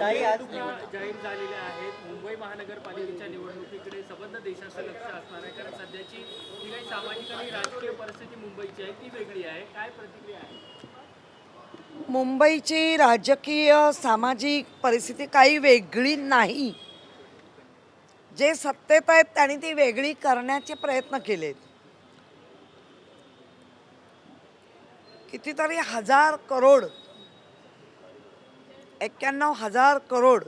निवडणुका जाहीर झालेल्या आहेत. मुंबई महानगरपालिकेच्या निवडणुकीकडे संबंध देशाचं लक्ष असणार आहे, कारण सध्याची जी काही सामाजिक आणि राजकीय परिस्थिती मुंबईची आहे ती वेगळी आहे. काय प्रतिक्रिया आहे? मुंबईची राजकीय सामाजिक परिस्थिती काही वेगळी नाही. जे सत्तेत आहेत त्यांनी ती वेगळी करण्याचे प्रयत्न केलेत. कितीतरी हजार करोड 91,000 करोड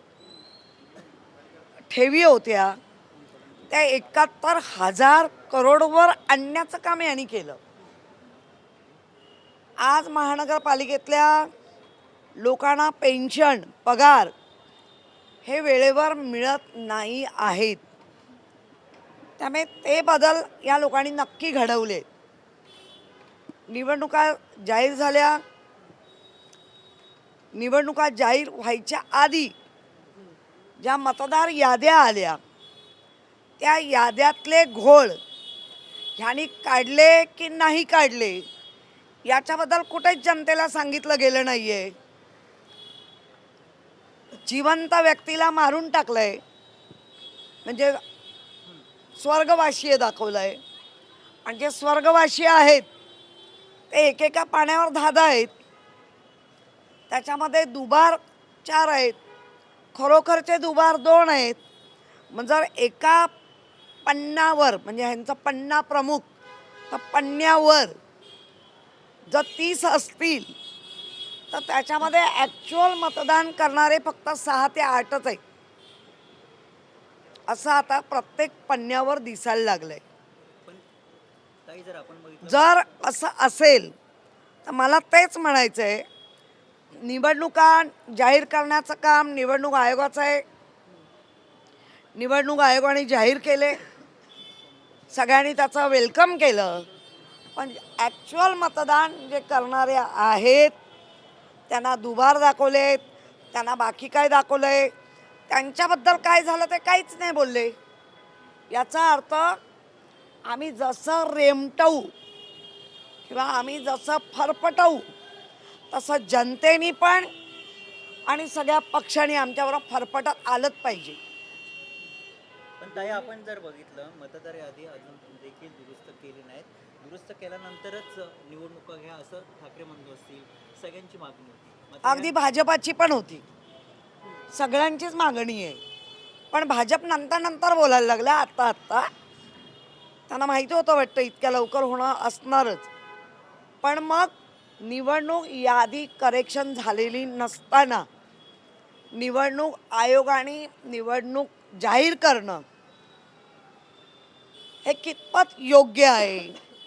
ठेवी होत्या, त्या 71,000 करोडवर आणण्याचं काम यांनी केलं. आज महानगरपालिकेतल्या लोकांना पेन्शन पगार हे वेळेवर मिळत नाही आहेत. त्यामुळे ते बदल या लोकांनी नक्की घडवले. निवडणुका जाहीर झाल्या, निवडणुका जाहीर व्हायच्या आधी ज्या मतदार याद्या आल्या त्या याद्यातले घोळ ह्यांनी काढले की नाही काढले याच्याबद्दल कुठेच जनतेला सांगितलं गेलं नाही आहे. जिवंत व्यक्तीला मारून टाकलंय, म्हणजे स्वर्गवासीय दाखवलंय. आणि जे स्वर्गवासी आहेत ते एकेका पाण्यावर धादा आहेत. त्याच्यामध्ये दुबार 4 आहेत, खरोखरचे दुबार 2 आहेत. मग जर एका पन्नावर, म्हणजे ह्यांचं पन्ना प्रमुख, तर पन्न्यावर जर 30 असतील तर त्याच्यामध्ये ॲक्च्युअल मतदान करणारे फक्त 6 ते 8च आहेत. असं आता प्रत्येक पन्न्यावर दिसायला लागलंय. जर असं असेल तर मला तेच म्हणायचं आहे, निवडणुका जाहीर करण्याचं काम निवडणूक आयोगाचं आहे. निवडणूक आयोगाने जाहीर केले, सगळ्यांनी त्याचं वेलकम केलं. पण ॲक्च्युअल मतदान जे करणारे आहेत त्यांना दुबार दाखवलेत, त्यांना बाकी काय दाखवलं आहे, त्यांच्याबद्दल काय झालं ते काहीच नाही बोलले. याचा अर्थ आम्ही जसं रेमटवू किंवा आम्ही जसं फरफटवू तसं जनतेने पण आणि सगळ्या पक्षांनी आमच्यावर फरफटत आलंच पाहिजे. पण ताई, आपण जर बघितलं मतदार यादी अजून देखील दुरुस्त केली नाहीत. दुरुस्त केल्यानंतरच निवडणुका घ्या असं ठाकरे म्हणत असतील, सगळ्यांची मागणी होती. अगदी भाजपाची पण होती, सगळ्यांचीच मागणी आहे. पण भाजप नंतर बोलायला लागला. आत्ता त्यांना माहिती होतं वाटतं इतक्या लवकर होणं असणारच. पण मग निवडणूक यादी करेक्शन झालेली नसताना निवडणूक आयोगाने निवडणूक जाहीर करणं हे कितपत योग्य आहे?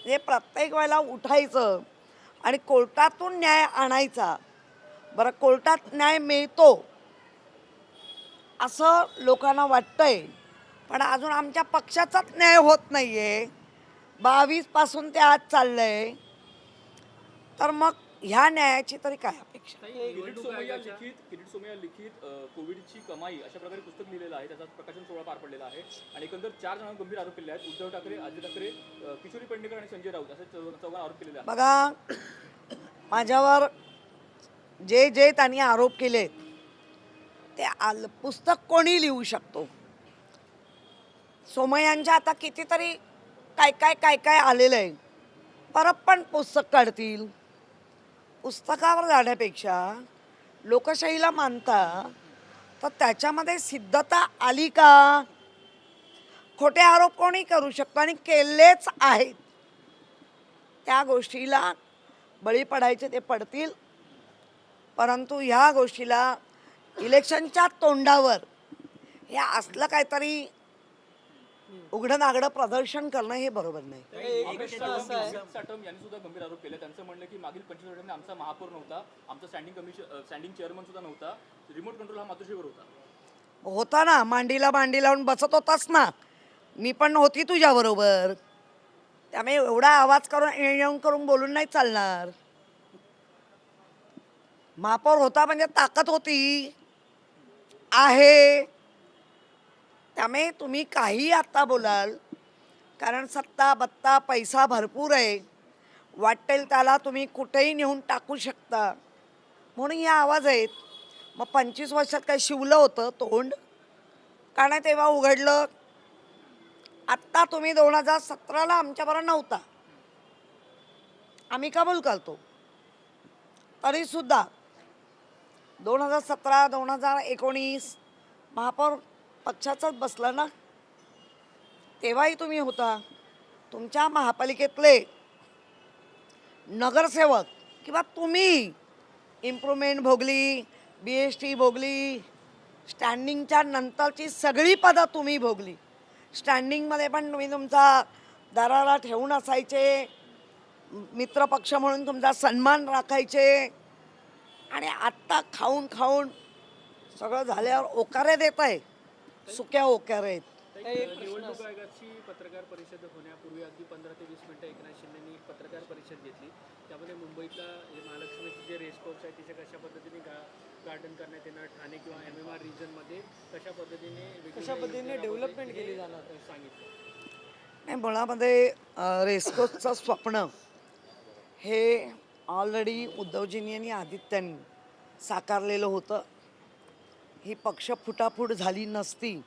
हे प्रत्येक वेळेला उठायचं आणि कोर्टातून न्याय आणायचा. बरं, कोर्टात न्याय मिळतो असं लोकांना वाटतंय, पण अजून आमच्या पक्षाचाच न्याय होत नाही आहे. 22 पासून ते आज चाललं आहे. तर मग ह्या न्यायाची तरी काय अपेक्षा? किरीट सोमय्या लिखित कोविडची कमाई अशा प्रकारे पुस्तक लिहिलेलं आहे. त्याचा प्रकाशन सोहळा पार पडलेला आहे आणि एकंदर 4 जणांना गंभीर आरोप केले आहेत. उद्धव ठाकरे, आदित्य ठाकरे, किशोरी पेडणेकर आणि संजय राऊत असे 4 आरोप केलेले आहेत. बघा, माझ्यावर जे त्यांनी आरोप केलेत ते पुस्तक कोणी लिहू शकतो. सोमय्यांच्या आता कितीतरी काय आलेलं आहे. परत पण पुस्तक काढतील. पुस्तकावर जाण्यापेक्षा लोकशाहीला मानता तर त्याच्यामध्ये सिद्धता आली का? खोटे आरोप कोणी करू शकतो आणि केलेच आहेत. त्या गोष्टीला बळी पडायचे ते पडतील, परंतु ह्या गोष्टीला इलेक्शनच्या तोंडावर हे असलं काहीतरी उघडं नागडं प्रदर्शन करणं हे बरोबर नाही. साटम यांनी सुद्धा गंभीर आरोप केले. त्यांचं म्हणणं की मागील 25 वर्षांनी आमचा महापौर नव्हता, आमचा स्टँडिंग चेअरमन सुद्धा नव्हता, रिमोट कंट्रोल हा मातोश्रीवर होता ना. मांडी लावून बसत होतास ना, मी पण होती तुझ्या बरोबर. त्यामुळे एवढा आवाज करून बोलून नाही चालणार. महापौर होता म्हणजे ताकद होती आहे. त्यामुळे तुम्ही काही आत्ता बोलाल, कारण सत्ता बत्ता पैसा भरपूर आहे, वाटेल त्याला तुम्ही कुठेही नेऊन टाकू शकता, म्हणून या आवाज आहेत. मग 25 वर्षात काय शिवलं होतं तोंड? का नाही तेव्हा उघडलं? आत्ता तुम्ही 2017ला आमच्याबरोबर नव्हता, आम्ही कबूल करतो. तरीसुद्धा 2017 2019 महापौर पक्षाचंच बसलं ना, तेव्हाही तुम्ही होता. तुमच्या महापालिकेतले नगरसेवक किंवा तुम्ही इम्प्रूव्हमेंट भोगली, BST भोगली, स्टँडिंगच्या नंतरची सगळी पदं तुम्ही भोगली. स्टँडिंगमध्ये पण तुम्ही तुमचा दरारा ठेवून असायचे, मित्रपक्ष म्हणून तुमचा सन्मान राखायचे. आणि आत्ता खाऊन खाऊन सगळं झाल्यावर ओकारे देत आहे, सुक्या ओकारे आहेत. निवडणूक आयोगाची पत्रकार परिषद होण्यापूर्वी अगदी 15 ते 20 मिनिटं एकनाथ शिंदेनी एक पत्रकार परिषद घेतली. त्यामध्ये मुंबईतला जे महालक्ष्मीचे जे रेस कोर्स आहे तिथे कशा पद्धतीने गार्डन करण्यात येणार, ठाणे किंवा MMR रिजनमध्ये कशा पद्धतीने डेव्हलपमेंट केली जाणार सांगितलं. नाही, मुळामध्ये रेस्कोचं स्वप्न हे ऑलरेडी उद्धवजींनी आणि आदित्यांनी साकारलेलं होतं. ही पक्ष फुटाफूट झाली नसती,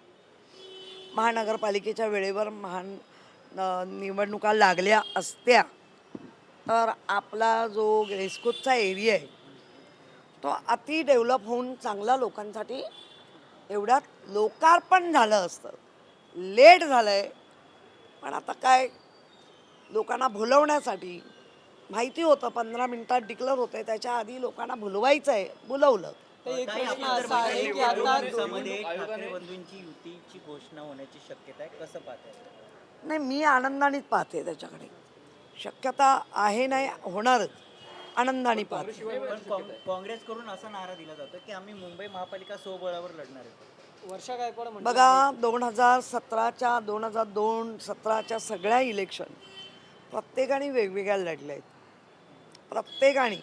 महानगरपालिकेच्या वेळेवर निवडणुका लागल्या असत्या, तर आपला जो रेस्कोचा एरिया आहे तो अति डेव्हलप होऊन चांगला लोकांसाठी एवढ्यात लोकार्पण झालं असतं. लेट झालं आहे, पण आता काय, लोकांना भुलवण्यासाठी माहिती होतं 15 मिनिटात डिक्लेअर होते, त्याच्या आधी लोकांना भुलवायचं आहे, बोलवलं. ताई, आपण जर बघितलं निवडणूक दिवसामध्ये ठाकरे बंधूंची युतीची घोषणा होण्याची शक्यता आहे, कसं पाहताय? नाही, मी आनंदानेच पाहते त्याच्याकडे. शक्यता आहे, नाही होणारच, आनंदाने पाहते. पण काँग्रेसकडून असा नारा दिला जातो की आम्ही मुंबई महापालिका स्वबळावर लढणार आहे. वर्षा गायकवाड बघा, 2017च्या 2002-17च्या सगळ्या इलेक्शन प्रत्येकाने वेगवेगळ्या लढल्या आहेत, प्रत्येकाने.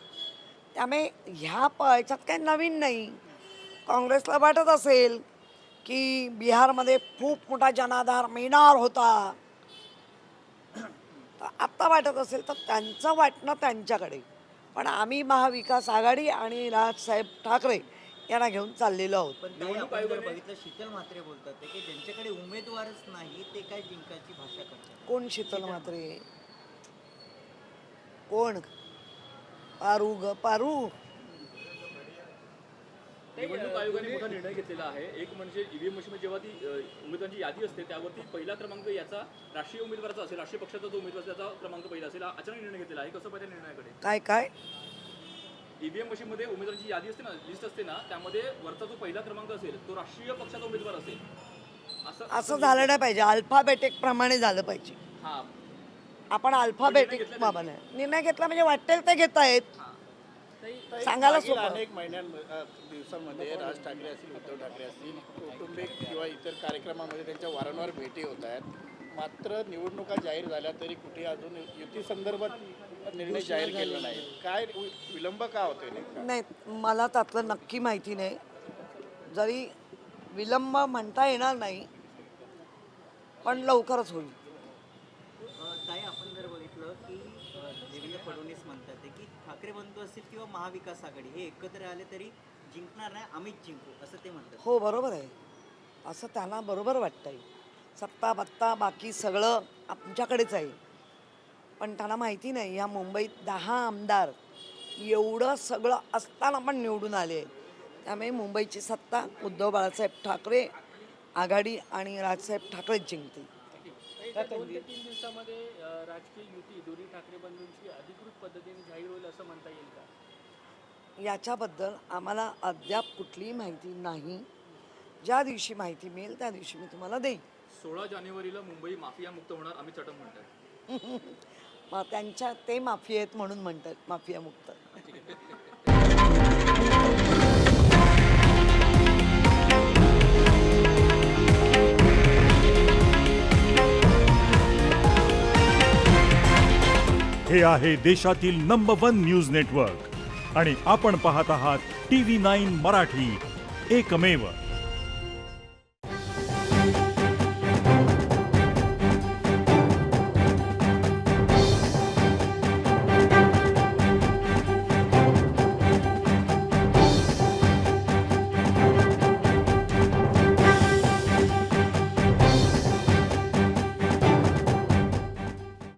त्यामुळे ह्या याच्यात काही नवीन नाही. काँग्रेसला वाटत असेल की बिहारमध्ये खूप मोठा जनाधार मिळणार होता, तर आत्ता वाटत असेल तर त्यांचं वाटणं त्यांच्याकडे. पण आम्ही महाविकास आघाडी आणि राजसाहेब ठाकरे यांना घेऊन चाललेलो आहोत. पण ताई, आपण जर बघितलं शीतल म्हात्रे बोलतात ते की ज्यांच्याकडे उमेदवारच नाही ते काय जिंकायची भाषा करतात. कोण शीतल म्हात्रे? कोण? पारू ग पारू. निवडणूक आयोगाने मोठा निर्णय घेतलेला आहे. एक म्हणजे ईव्हीएम मशीनमध्ये जेव्हा ती उमेदवारांची यादी असते त्यावरती पहिला क्रमांक याचा राष्ट्रीय उमेदवाराचा असेल, राष्ट्रीय पक्षाचा जो उमेदवार त्याचा क्रमांक पहिला असेल. अचानक निर्णय घेतलेला आहे, कसं पाहिजे निर्णयाकडे? काय काय? ईव्हीएम मशीनमध्ये उमेदवारांची यादी असते ना, लिस्ट असते ना, त्यामध्ये वरचा जो पहिला क्रमांक असेल तो राष्ट्रीय पक्षाचा उमेदवार असेल. असं झालं नाही पाहिजे, अल्फाबेटिक प्रमाणे झालं पाहिजे. हा, आपण अल्फाबेटिक बाबाने निर्णय घेतला म्हणजे वाटेल ते घेत आहेत, सांगायला सोपं. अनेक दिवसांमध्ये राज ठाकरे असतील, उद्धव ठाकरे असतील, कौटुंबिक किंवा इतर कार्यक्रमामध्ये त्यांच्या वारंवार भेटी होत आहेत. मात्र निवडणुका जाहीर झाल्या तरी कुठे अजून युती संदर्भात निर्णय जाहीर केला नाही. काय विलंब का होतोय नेमका? नाही, मला त्यातलं नक्की माहिती नाही. जरी विलंब म्हणता येणार नाही, पण लवकरच होईल. ताई, आपण जर बघितलं की देवेंद्र फडणवीस म्हणतात की ठाकरे बंधू असतील किंवा महाविकास आघाडी हे एकत्र आले तरी जिंकणार नाही, आम्हीच जिंकू, असं ते म्हणतात. हो, बरोबर आहे, असं त्यांना बरोबर वाटतंय. सत्ता बत्ता बाकी सगळं आमच्याकडेच आहे, पण त्यांना माहिती नाही ह्या मुंबईत 10 आमदार एवढं सगळं असताना पण निवडून आले. त्यामुळे मुंबईची सत्ता उद्धव बाळासाहेब ठाकरे आघाडी आणि राजसाहेब ठाकरेच जिंकतील. 2 ते 3 दिवसामध्ये राजकीय युती दोन्ही ठाकरे बंधूंची अधिकृत पद्धतीने जाहीर होईल असं म्हणता येईल का? याच्याबद्दल आम्हाला अद्याप कुठलीही माहिती नाही. ज्या दिवशी माहिती मिळेल त्या दिवशी मी तुम्हाला देईन. 16 जानेवारीला मुंबई माफिया मुक्त होणार, अमित चटम म्हणतात. मग त्यांच्या ते माफिया आहेत म्हणून म्हणतात माफिया मुक्त. हे आहे देशातील नंबर 1 न्यूज नेटवर्क आणि आपण पाहत आहात TV9 मराठी, एकमेव.